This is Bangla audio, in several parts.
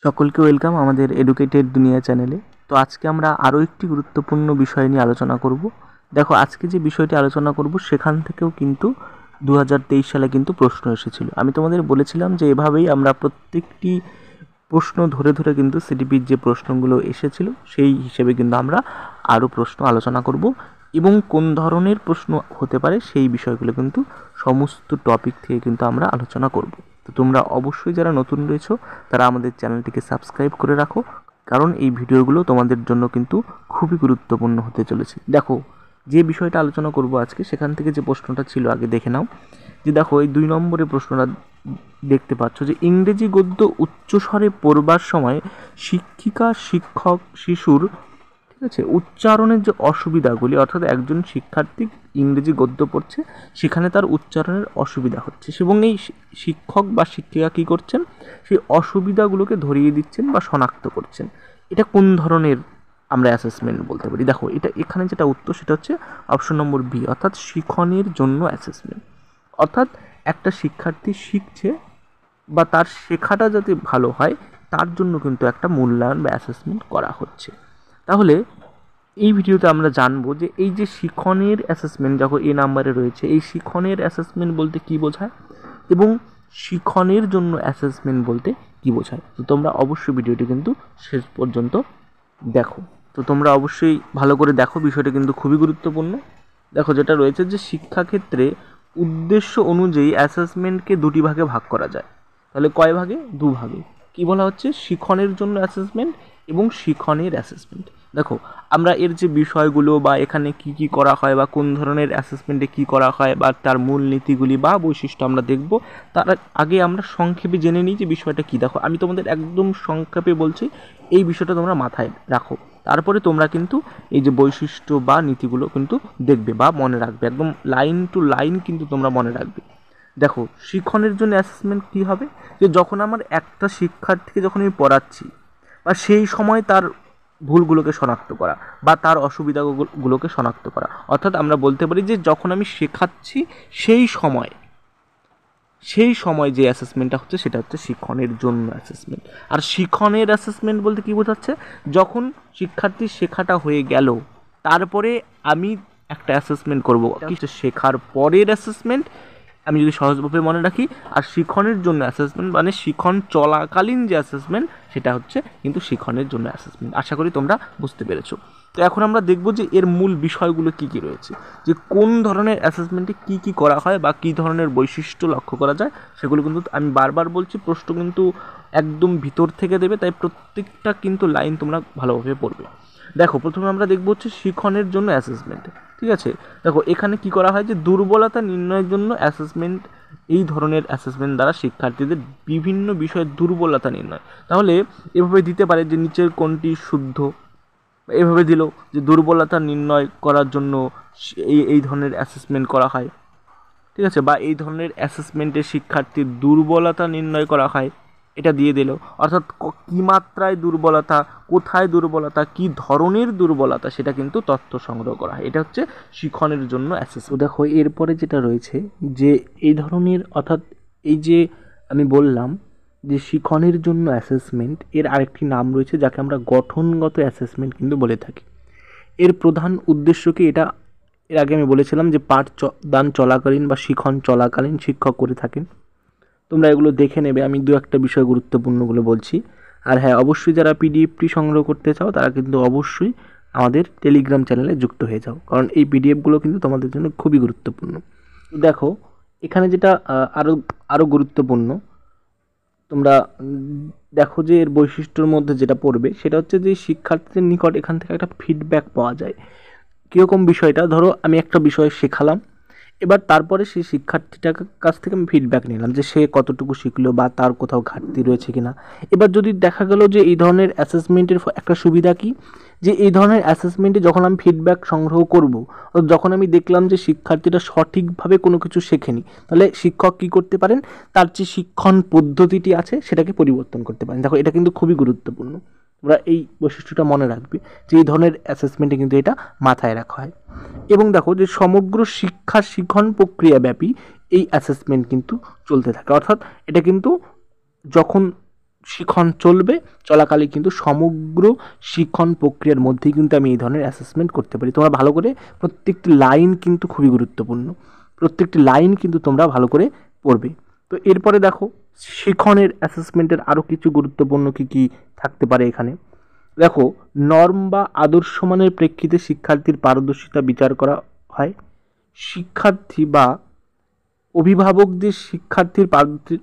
সকলকে ওয়েলকাম আমাদের এডুকেটেড দুনিয়া চ্যানেলে। তো আজকে আমরা আরও একটি গুরুত্বপূর্ণ বিষয় নিয়ে আলোচনা করব। দেখো, আজকে যে বিষয়টি আলোচনা করব সেখান থেকেও কিন্তু 2023 সালে কিন্তু প্রশ্ন এসেছিল। আমি তোমাদের বলেছিলাম যে এভাবেই আমরা প্রত্যেকটি প্রশ্ন ধরে ধরে কিন্তু সিডিপির যে প্রশ্নগুলো এসেছিল সেই হিসেবে কিন্তু আমরা আরও প্রশ্ন আলোচনা করব এবং কোন ধরনের প্রশ্ন হতে পারে সেই বিষয়গুলো কিন্তু সমস্ত টপিক থেকে কিন্তু আমরা আলোচনা করব। তো তোমরা অবশ্যই যারা নতুন রয়েছো তারা আমাদের চ্যানেলটিকে সাবস্ক্রাইব করে রাখো, কারণ এই ভিডিওগুলো তোমাদের জন্য কিন্তু খুবই গুরুত্বপূর্ণ হতে চলেছে। দেখো, যে বিষয়টা আলোচনা করব আজকে সেখান থেকে যে প্রশ্নটা ছিল আগে দেখে নাও। যে দেখো, এই 2 নম্বরের প্রশ্নটা দেখতে পাচ্ছ যে ইংরেজি গদ্য উচ্চস্বরে পড়বার সময় শিক্ষিকা শিক্ষক শিশুর, ঠিক আছে, উচ্চারণের যে অসুবিধাগুলি, অর্থাৎ একজন শিক্ষার্থী ইংরেজি গদ্য পড়ছে, সেখানে তার উচ্চারণের অসুবিধা হচ্ছে এবং এই শিক্ষক বা শিক্ষিকা কী করছেন, সেই অসুবিধাগুলোকে ধরিয়ে দিচ্ছেন বা শনাক্ত করছেন। এটা কোন ধরনের আমরা অ্যাসেসমেন্ট বলতে পারি? দেখো, এটা এখানে যেটা উত্তর সেটা হচ্ছে অপশন নম্বর বি, অর্থাৎ শিখনের জন্য অ্যাসেসমেন্ট। অর্থাৎ একটা শিক্ষার্থী শিখছে বা তার শেখাটা যাতে ভালো হয় তার জন্য কিন্তু একটা মূল্যায়ন বা অ্যাসেসমেন্ট করা হচ্ছে। তাহলে এই ভিডিওতে আমরা জানবো যে এই যে শিখনের অ্যাসেসমেন্ট যখন এ নাম্বারে রয়েছে, এই শিখনের অ্যাসেসমেন্ট বলতে কী বোঝায় এবং শিখনের জন্য অ্যাসেসমেন্ট বলতে কী বোঝায়। তো তোমরা অবশ্যই ভিডিওটি কিন্তু শেষ পর্যন্ত দেখো। তো তোমরা অবশ্যই ভালো করে দেখো, বিষয়টা কিন্তু খুবই গুরুত্বপূর্ণ। দেখো, যেটা রয়েছে যে শিক্ষাক্ষেত্রে উদ্দেশ্য অনুযায়ী অ্যাসেসমেন্টকে 2টি ভাগে ভাগ করা যায়। তাহলে কয় ভাগে? 2 ভাগে। কী বলা হচ্ছে? শিখনের জন্য অ্যাসেসমেন্ট এবং শিখনের অ্যাসেসমেন্ট। দেখো, আমরা এর যে বিষয়গুলো বা এখানে কি কি করা হয় বা কোন ধরনের অ্যাসেসমেন্টে কি করা হয় বা তার মূল নীতিগুলি বা বৈশিষ্ট্য আমরা দেখব, তার আগে আমরা সংক্ষেপে জেনে নিই যে বিষয়টা কী। দেখো, আমি তোমাদের একদম সংক্ষেপে বলছি, এই বিষয়টা তোমরা মাথায় রাখো, তারপরে তোমরা কিন্তু এই যে বৈশিষ্ট্য বা নীতিগুলো কিন্তু দেখবে বা মনে রাখবে, একদম লাইন টু লাইন কিন্তু তোমরা মনে রাখবে। দেখো, শিখনের জন্য অ্যাসেসমেন্ট কী হবে, যে যখন আমার একটা শিক্ষার্থীকে যখন আমি পড়াচ্ছি বা সেই সময় তার ভুলগুলোকে শনাক্ত করা বা তার অসুবিধাগুলোকে শনাক্ত করা, অর্থাৎ আমরা বলতে পারি যে যখন আমি শেখাচ্ছি সেই সময় যে অ্যাসেসমেন্টটা হচ্ছে সেটা হচ্ছে শিখনের জন্য অ্যাসেসমেন্ট। আর শিখনের অ্যাসেসমেন্ট বলতে কী বোঝাচ্ছে? যখন শিক্ষার্থীর শেখাটা হয়ে গেল তারপরে আমি একটা অ্যাসেসমেন্ট করব, শেখার পরের অ্যাসেসমেন্ট আমি যদি সহজভাবে মনে রাখি। আর শিখনের জন্য অ্যাসেসমেন্ট মানে শিখন চলাকালীন যে অ্যাসেসমেন্ট সেটা হচ্ছে কিন্তু শিখনের জন্য অ্যাসেসমেন্ট। আশা করি তোমরা বুঝতে পেরেছো। তো এখন আমরা দেখব যে এর মূল বিষয়গুলো কী কী রয়েছে, যে কোন ধরনের অ্যাসেসমেন্টে কী কী করা হয় বা কী ধরনের বৈশিষ্ট্য লক্ষ্য করা যায়। সেগুলো কিন্তু আমি বারবার বলছি, প্রশ্ন কিন্তু একদম ভিতর থেকে দেবে, তাই প্রত্যেকটা কিন্তু লাইন তোমরা ভালোভাবে পড়বে। দেখো, প্রথমে আমরা দেখব হচ্ছে শিখনের জন্য অ্যাসেসমেন্ট। ঠিক আছে, দেখো এখানে কি করা হয় যে দুর্বলতা নির্ণয়ের জন্য অ্যাসেসমেন্ট, এই ধরনের অ্যাসেসমেন্ট দ্বারা শিক্ষার্থীদের বিভিন্ন বিষয়ে দুর্বলতা নির্ণয়। তাহলে এভাবে দিতে পারে যে নিচের কোনটি শুদ্ধ, এভাবে দিল যে দুর্বলতা নির্ণয় করার জন্য এই ধরনের অ্যাসেসমেন্ট করা হয়। ঠিক আছে, বা এই ধরনের অ্যাসেসমেন্টে শিক্ষার্থীর দুর্বলতা নির্ণয় করা হয়, এটা দিয়ে দিল। অর্থাৎ কী মাত্রায় দুর্বলতা, কোথায় দুর্বলতা, কী ধরনের দুর্বলতা, সেটা কিন্তু তথ্য সংগ্রহ করা হয়। এটা হচ্ছে শিখনের জন্য অ্যাসেসমেন্ট। দেখো, এরপরে যেটা রয়েছে যে এই ধরনের, অর্থাৎ এই যে আমি বললাম যে শিখনের জন্য অ্যাসেসমেন্ট, এর আরেকটি নাম রয়েছে যাকে আমরা গঠনগত অ্যাসেসমেন্ট কিন্তু বলে থাকি। এর প্রধান উদ্দেশ্য কি, এটা এর আগে আমি বলেছিলাম যে পাঠদান চলাকালীন বা শিখন চলাকালীন শিক্ষক করে থাকেন। তোমরা এগুলো দেখে নেবে, আমি 2-1টা বিষয় গুরুত্বপূর্ণগুলো বলছি। আর হ্যাঁ, অবশ্যই যারা পিডিএফটি সংগ্রহ করতে চাও তারা কিন্তু অবশ্যই আমাদের টেলিগ্রাম চ্যানেলে যুক্ত হয়ে যাও, কারণ এই পিডিএফগুলো কিন্তু তোমাদের জন্য খুবই গুরুত্বপূর্ণ। দেখো, এখানে যেটা আরও গুরুত্বপূর্ণ, তোমরা দেখো যে এর বৈশিষ্ট্যর মধ্যে যেটা পড়বে সেটা হচ্ছে যে শিক্ষার্থীদের নিকট এখান থেকে একটা ফিডব্যাক পাওয়া যায়। কীরকম বিষয়টা? ধরো, আমি একটা বিষয় শেখালাম, এবার তারপরে সেই শিক্ষার্থীটার কাছ থেকে আমি ফিডব্যাক নিলাম যে সে কতটুকু শিখলো বা তার কোথাও ঘাটতি রয়েছে কিনা। এবার যদি দেখা গেল যে এই ধরনের অ্যাসেসমেন্টের একটা সুবিধা কি, যে এই ধরনের অ্যাসেসমেন্টে যখন আমি ফিডব্যাক সংগ্রহ করব, যখন আমি দেখলাম যে শিক্ষার্থীরা সঠিকভাবে কোনো কিছু শেখেনি, তাহলে শিক্ষক কী করতে পারেন, তার যে শিক্ষণ পদ্ধতিটি আছে সেটাকে পরিবর্তন করতে পারেন। দেখো, এটা কিন্তু খুবই গুরুত্বপূর্ণ। তোমরা এই বৈশিষ্ট্যটা মনে রাখবে যে এই ধরনের অ্যাসেসমেন্টে কিন্তু এটা মাথায় রাখা হয়। এবং দেখো যে সমগ্র শিখন প্রক্রিয়াব্যাপী এই অ্যাসেসমেন্ট কিন্তু চলতে থাকে। অর্থাৎ এটা কিন্তু যখন শিখন চলবে, চলাকালে কিন্তু সমগ্র শিখন প্রক্রিয়ার মধ্যেই কিন্তু আমি এই ধরনের অ্যাসেসমেন্ট করতে পারি। তোমরা ভালো করে প্রত্যেকটি লাইন কিন্তু খুবই গুরুত্বপূর্ণ, প্রত্যেকটি লাইন কিন্তু তোমরা ভালো করে পড়বে। তো এরপরে দেখো শিখনের অ্যাসেসমেন্টের আরও কিছু গুরুত্বপূর্ণ কী কী থাকতে পারে এখানে। দেখো, নর্ম বা আদর্শ মানের প্রেক্ষিতে শিক্ষার্থীর পারদর্শিতা বিচার করা হয়। শিক্ষার্থী বা অভিভাবকদের শিক্ষার্থীর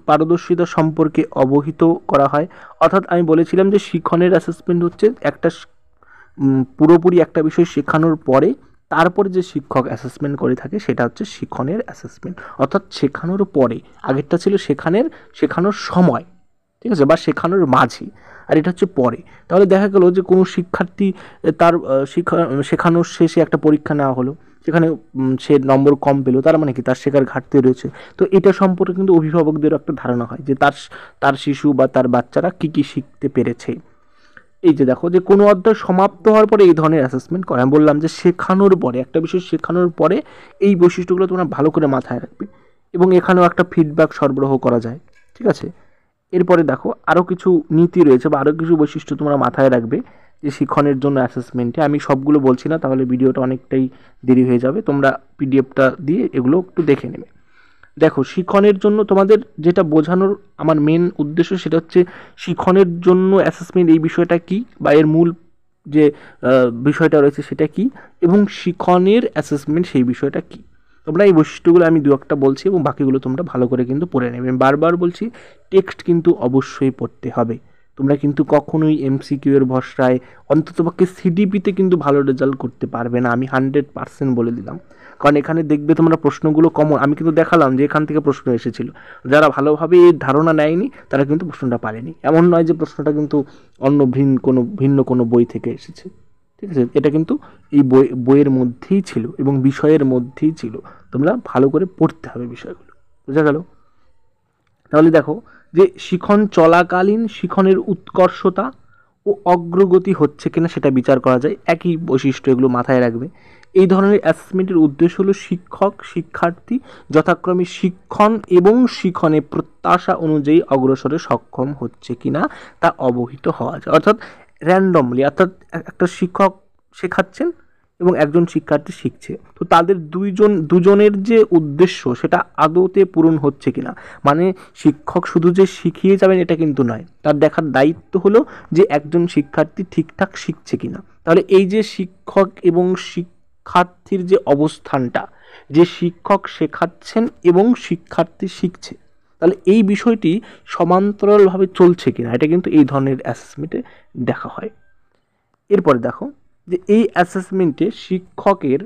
পারদর্শিতা সম্পর্কে অবহিত করা হয়। অর্থাৎ আমি বলেছিলাম যে শিখনের অ্যাসেসমেন্ট হচ্ছে একটা পুরোপুরি একটা বিষয় শেখানোর পরে তারপরে যে শিক্ষক অ্যাসেসমেন্ট করে থাকে সেটা হচ্ছে শিখনের অ্যাসেসমেন্ট। অর্থাৎ শেখানোর পরে, আগেরটা ছিল শেখানোর সময়, ঠিক আছে, বা শেখানোর মাঝে, আর এটা হচ্ছে পরে। তাহলে দেখা গেল যে কোনো শিক্ষার্থী তার শেখানোর শেষে একটা পরীক্ষা নেওয়া হলো, সেখানে সে নম্বর কম পেলো, তার মানে কি তার শেখার ঘাটতি রয়েছে। তো এটা সম্পর্কে কিন্তু অভিভাবকদেরও একটা ধারণা হয় যে তার শিশু বা তার বাচ্চারা কী কী শিখতে পেরেছে। এই যে দেখো, যে কোনো অধ্যায় সমাপ্ত হওয়ার পরে এই ধরনের অ্যাসেসমেন্ট করে। আমি বললাম যে শেখানোর পরে, একটা বিষয় শেখানোর পরে এই বৈশিষ্ট্যগুলো তোমরা ভালো করে মাথায় রাখবে, এবং এখানেও একটা ফিডব্যাক সরবরাহ করা যায়, ঠিক আছে। এরপরে দেখো আরও কিছু নীতি রয়েছে বা আরও কিছু বৈশিষ্ট্য তোমরা মাথায় রাখবে যে শিখনের জন্য অ্যাসেসমেন্টে। আমি সবগুলো বলছি না, তাহলে ভিডিওটা অনেকটাই দেরি হয়ে যাবে, তোমরা পিডিএফটা দিয়ে এগুলো একটু দেখে নেবে। দেখো, শিখনের জন্য তোমাদের যেটা বোঝানোর আমার মেন উদ্দেশ্য সেটা হচ্ছে শিখনের জন্য অ্যাসেসমেন্ট এই বিষয়টা কী, বা এর মূল যে বিষয়টা রয়েছে সেটা কী, এবং শিখনের অ্যাসেসমেন্ট সেই বিষয়টা কী। তোমরা এই বৈশিষ্ট্যগুলো আমি দু একটা বলছি এবং বাকিগুলো তোমরা ভালো করে কিন্তু পড়ে নেবে। আমি বারবার বলছি, টেক্সট কিন্তু অবশ্যই পড়তে হবে। তোমরা কিন্তু কখনোই এমসিকিউ এর ভরসায়, অন্ততপক্ষে সিডিপিতে কিন্তু ভালো রেজাল্ট করতে পারবে না, আমি 100% বলে দিলাম। কারণ এখানে দেখবে তোমরা প্রশ্নগুলো কমন, আমি কিন্তু দেখালাম যে এখান থেকে প্রশ্ন এসেছিল। যারা ভালোভাবে এই ধারণা নেয়নি তারা কিন্তু প্রশ্নটা পারেনি। এমন নয় যে প্রশ্নটা কিন্তু অন্য ভিন্ন কোনো বই থেকে এসেছে, ঠিক আছে। এটা কিন্তু এই বইয়ের মধ্যেই ছিল এবং বিষয়ের মধ্যেই ছিল। তোমরা ভালো করে পড়তে হবে বিষয়গুলো, বোঝা গেল? তাহলে দেখো, যে শিখন চলাকালীন শিখনের উৎকর্ষতা ও অগ্রগতি হচ্ছে কিনা সেটা বিচার করা যায়। একই বৈশিষ্ট্য, এগুলো মাথায় রাখবে। এই ধরনের অ্যাসেসমেন্টের উদ্দেশ্য হলো শিক্ষক শিক্ষার্থী যথাক্রমে শিক্ষণ এবং শিখনে প্রত্যাশা অনুযায়ী অগ্রসরে সক্ষম হচ্ছে কিনা তা অবহিত হওয়া যায়। অর্থাৎ র্যান্ডমলি, অর্থাৎ একটা শিক্ষক শেখাচ্ছেন এবং একজন শিক্ষার্থী শিখছে, তো তাদের দুজনের যে উদ্দেশ্য সেটা আদতে পূরণ হচ্ছে কিনা। মানে শিক্ষক শুধু যে শিখিয়ে যাবেন এটা কিন্তু নয়, তার দেখার দায়িত্ব হলো যে একজন শিক্ষার্থী ঠিকঠাক শিখছে কিনা। তাহলে এই যে শিক্ষক এবং শিক্ষার্থীর যে অবস্থানটা, যে শিক্ষক শেখাচ্ছেন এবং শিক্ষার্থী শিখছে, তাহলে এই বিষয়টি সমান্তরালভাবে চলছে কিনা, এটা কিন্তু এই ধরনের অ্যাসেসমেন্টে দেখা হয়। এরপরে দেখো, যে এই অ্যাসেসমেন্টে শিক্ষকের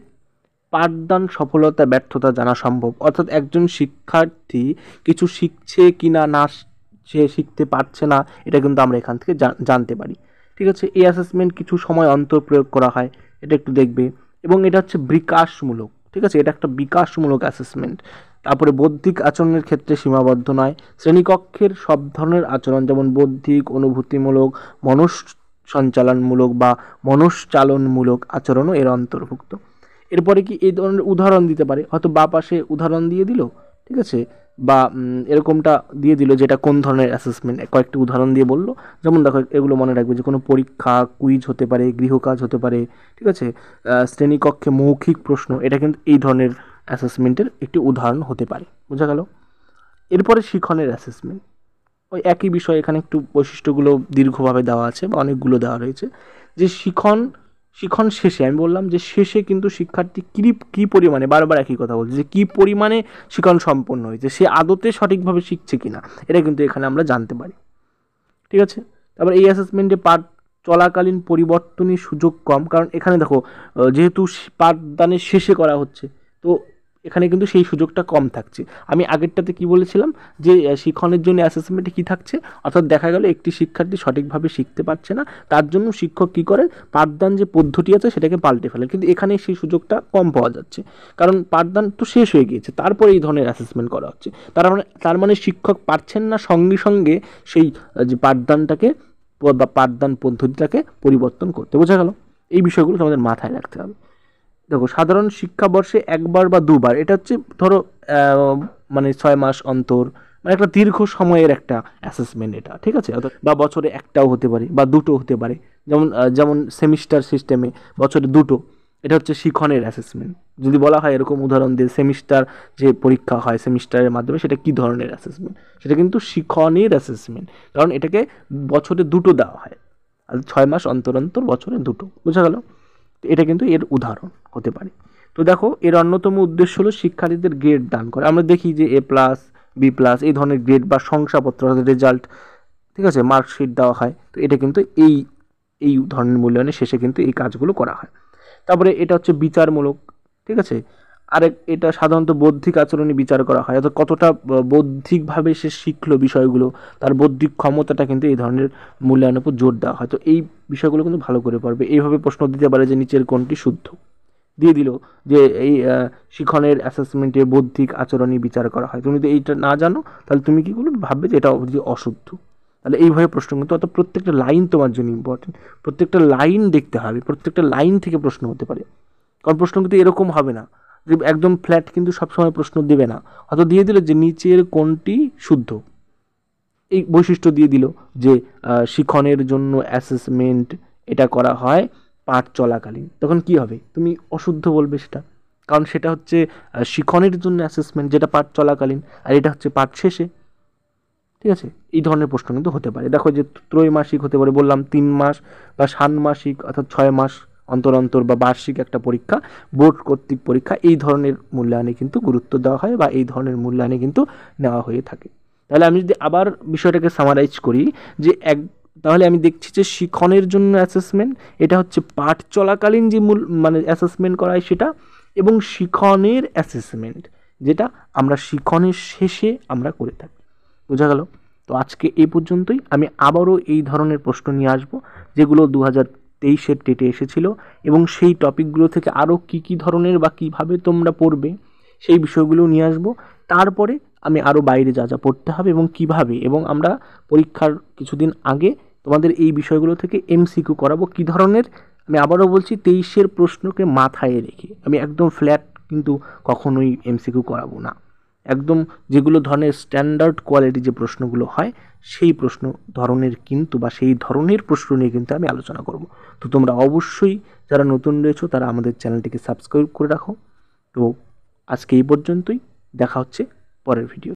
পাঠদান সফলতা ব্যর্থতা জানা সম্ভব। অর্থাৎ একজন শিক্ষার্থী কিছু শিখছে কি না, সে শিখতে পারছে না, এটা কিন্তু আমরা এখান থেকে জানতে পারি, ঠিক আছে। এই অ্যাসেসমেন্ট কিছু সময় অন্তর প্রয়োগ করা হয়, এটা একটু দেখবে, এবং এটা হচ্ছে বিকাশমূলক, ঠিক আছে, এটা একটা বিকাশমূলক অ্যাসেসমেন্ট। তারপরে বৌদ্ধিক আচরণের ক্ষেত্রে সীমাবদ্ধ নয়। শ্রেণীকক্ষের সব ধরনের আচরণ, যেমন বৌদ্ধিক, অনুভূতিমূলক, সঞ্চালনমূলক বা মনশ্চালনমূলক আচরণও এর অন্তর্ভুক্ত। এরপরে কি এই ধরনের উদাহরণ দিতে পারে, হয়তো বা পাশে উদাহরণ দিয়ে দিল, ঠিক আছে, বা এরকমটা দিয়ে দিল যেটা কোন ধরনের অ্যাসেসমেন্ট, কয়েকটি উদাহরণ দিয়ে বললো। যেমন দেখো, এগুলো মনে রাখবে যে কোনো পরীক্ষা, কুইজ হতে পারে, গৃহকাজ হতে পারে, ঠিক আছে, শ্রেণীকক্ষে মৌখিক প্রশ্ন, এটা কিন্তু এই ধরনের অ্যাসেসমেন্টের একটি উদাহরণ হতে পারে, বোঝা গেল? এরপরে শিখনের অ্যাসেসমেন্ট, ওই একই বিষয়, এখানে একটু বৈশিষ্ট্যগুলো দীর্ঘভাবে দেওয়া আছে বা অনেকগুলো দেওয়া রয়েছে। যে শিখন শেষে, আমি বললাম যে শেষে কিন্তু শিক্ষার্থী কী পরিমাণে, বারবার একই কথা বলছে, যে কী পরিমাণে শিখন সম্পন্ন হয়েছে, সে আদতে সঠিকভাবে শিখছে কিনা, এটা কিন্তু এখানে আমরা জানতে পারি, ঠিক আছে। তারপর এই অ্যাসেসমেন্টে পাঠ চলাকালীন পরিবর্তনের সুযোগ কম, কারণ এখানে দেখো যেহেতু পাঠদানের শেষে করা হচ্ছে, তো এখানে কিন্তু সেই সুযোগটা কম থাকছে। আমি আগেরটাতে কি বলেছিলাম, যে শিখনের জন্য অ্যাসেসমেন্টে কী থাকছে, অর্থাৎ দেখা গেল একটি শিক্ষার্থী সঠিকভাবে শিখতে পারছে না, তার জন্য শিক্ষক কী করেন, পাঠদান যে পদ্ধতি আছে সেটাকে পাল্টে ফেলেন, কিন্তু এখানে সেই সুযোগটা কম পাওয়া যাচ্ছে, কারণ পাঠদান তো শেষ হয়ে গিয়েছে, তারপরে এই ধরনের অ্যাসেসমেন্ট করা হচ্ছে। তার মানে শিক্ষক পারছেন না সঙ্গে সঙ্গে সেই যে পাঠদানটাকে বা পাঠদান পদ্ধতিটাকে পরিবর্তন করতে, বোঝা গেল? এই বিষয়গুলো আমাদের মাথায় রাখতে হবে। দেখো, সাধারণ শিক্ষাবর্ষে একবার বা দুবার, এটা হচ্ছে ধরো মানে 6 মাস অন্তর মানে একটা দীর্ঘ সময়ের একটা অ্যাসেসমেন্ট এটা, ঠিক আছে? বা বছরে একটাও হতে পারে বা দুটো হতে পারে, যেমন যেমন সেমিস্টার সিস্টেমে বছরে দুটো, এটা হচ্ছে শিক্ষণের অ্যাসেসমেন্ট। যদি বলা হয় এরকম উদাহরণ দিয়ে, সেমিস্টার যে পরীক্ষা হয় সেমিস্টারের মাধ্যমে, সেটা কী ধরনের অ্যাসেসমেন্ট? সেটা কিন্তু শিক্ষণের অ্যাসেসমেন্ট, কারণ এটাকে বছরে দুটো দেওয়া হয়, আর 6 মাস অন্তর অন্তর বছরে দুটো, বোঝা গেল? এটা কিন্তু এর উদাহরণ হতে পারে। তো দেখো, এর অন্যতম উদ্দেশ্য হলো শিক্ষার্থীদের গ্রেড দান করা। আমরা দেখি যে A+, B+ এই ধরনের গ্রেড বা শংসাপত্র, রেজাল্ট, ঠিক আছে, মার্কশিট দেওয়া হয়। তো এটা কিন্তু এই ধরনের মূল্যায়নের শেষে কিন্তু এই কাজগুলো করা হয়। তারপরে এটা হচ্ছে বিচারমূলক, ঠিক আছে? এটা সাধারণত বৌদ্ধিক আচরণে বিচার করা হয়, অর্থাৎ কতটা বৌদ্ধিকভাবে সে শিখলো বিষয়গুলো, তার বৌদ্ধিক ক্ষমতাটা কিন্তু এই ধরনের মূল্যায়নের উপর জোর দেওয়া হয়। তো এই বিষয়গুলো কিন্তু ভালো করে পড়বে। এইভাবে প্রশ্ন দিতে পারে যে নিচের কোনটি শুদ্ধ, দিয়ে দিল যে এই শিক্ষণের অ্যাসেসমেন্টে বৌদ্ধিক আচরণই বিচার করা হয়। তুমি যদি এইটা না জানো, তাহলে তুমি কী করবে, ভাববে যে এটা অশুদ্ধ। তাহলে এইভাবে প্রশ্ন কিন্তু, অর্থাৎ প্রত্যেকটা লাইন তোমার জন্য ইম্পর্টেন্ট, প্রত্যেকটা লাইন দেখতে হবে, প্রত্যেকটা লাইন থেকে প্রশ্ন হতে পারে। কারণ প্রশ্ন কিন্তু এরকম হবে না যে একদম ফ্ল্যাট কিন্তু সবসময় প্রশ্ন দেবে না, হয়তো দিয়ে দিল যে নিচের কোনটি শুদ্ধ, এই বৈশিষ্ট্য দিয়ে দিল যে শিক্ষণের জন্য অ্যাসেসমেন্ট এটা করা হয় পাঠ চলাকালীন, তখন কি হবে, তুমি অশুদ্ধ বলবে সেটা, কারণ সেটা হচ্ছে শিক্ষণের জন্য অ্যাসেসমেন্ট যেটা পাঠ চলাকালীন, আর এটা হচ্ছে পাঠ শেষে, ঠিক আছে? এই ধরনের প্রশ্ন কিন্তু হতে পারে। দেখো যে ত্রৈমাসিক হতে পারে, বললাম 3 মাস, বা ষান্মাসিক অর্থাৎ 6 মাস অন্তর অন্তর, বা বার্ষিক একটা পরীক্ষা, বোর্ড কর্তৃক পরীক্ষা, এই ধরনের মূল্যায়নে কিন্তু গুরুত্ব দেওয়া হয়, বা এই ধরনের মূল্যায়নে কিন্তু নেওয়া হয়ে থাকে। তাহলে আমি যদি আবার বিষয়টাকে সামারাইজ করি, যে তাহলে আমি দেখছি যে শিক্ষণের জন্য অ্যাসেসমেন্ট এটা হচ্ছে পাঠ চলাকালীন যে মানে অ্যাসেসমেন্ট করা হয় সেটা, এবং শিক্ষণের অ্যাসেসমেন্ট যেটা আমরা শিক্ষণের শেষে আমরা করে থাকি। বোঝা গেল? তো আজকে এই পর্যন্তই। আমি আবারও এই ধরনের প্রশ্ন নিয়ে আসবো যেগুলো 2023-এর টেটে এসেছিলো, এবং সেই টপিকগুলো থেকে আরও কী ধরনের বা কীভাবে তোমরা পড়বে সেই বিষয়গুলো নিয়ে আসবো। তারপরে আমি আরও বাইরে যা যা পড়তে হবে এবং কিভাবে, এবং আমরা পরীক্ষার কিছুদিন আগে তোমাদের এই বিষয়গুলো থেকে MCQ করাবো কী ধরনের। আমি আবারও বলছি, 23-এর প্রশ্নকে মাথায় রেখে আমি একদম ফ্ল্যাট কিন্তু কখনোই MCQ করাবো না। একদম যেগুলো ধরনের স্ট্যান্ডার্ড কোয়ালিটি যে প্রশ্নগুলো হয় সেই প্রশ্ন ধরনের কিন্তু, বা সেই ধরনের প্রশ্ন নিয়ে কিন্তু আমি আলোচনা করব। তো তোমরা অবশ্যই যারা নতুন রয়েছো তারা আমাদের চ্যানেলটিকে সাবস্ক্রাইব করে রাখো। তো আজকে এই পর্যন্তই, দেখা হচ্ছে পরের ভিডিও।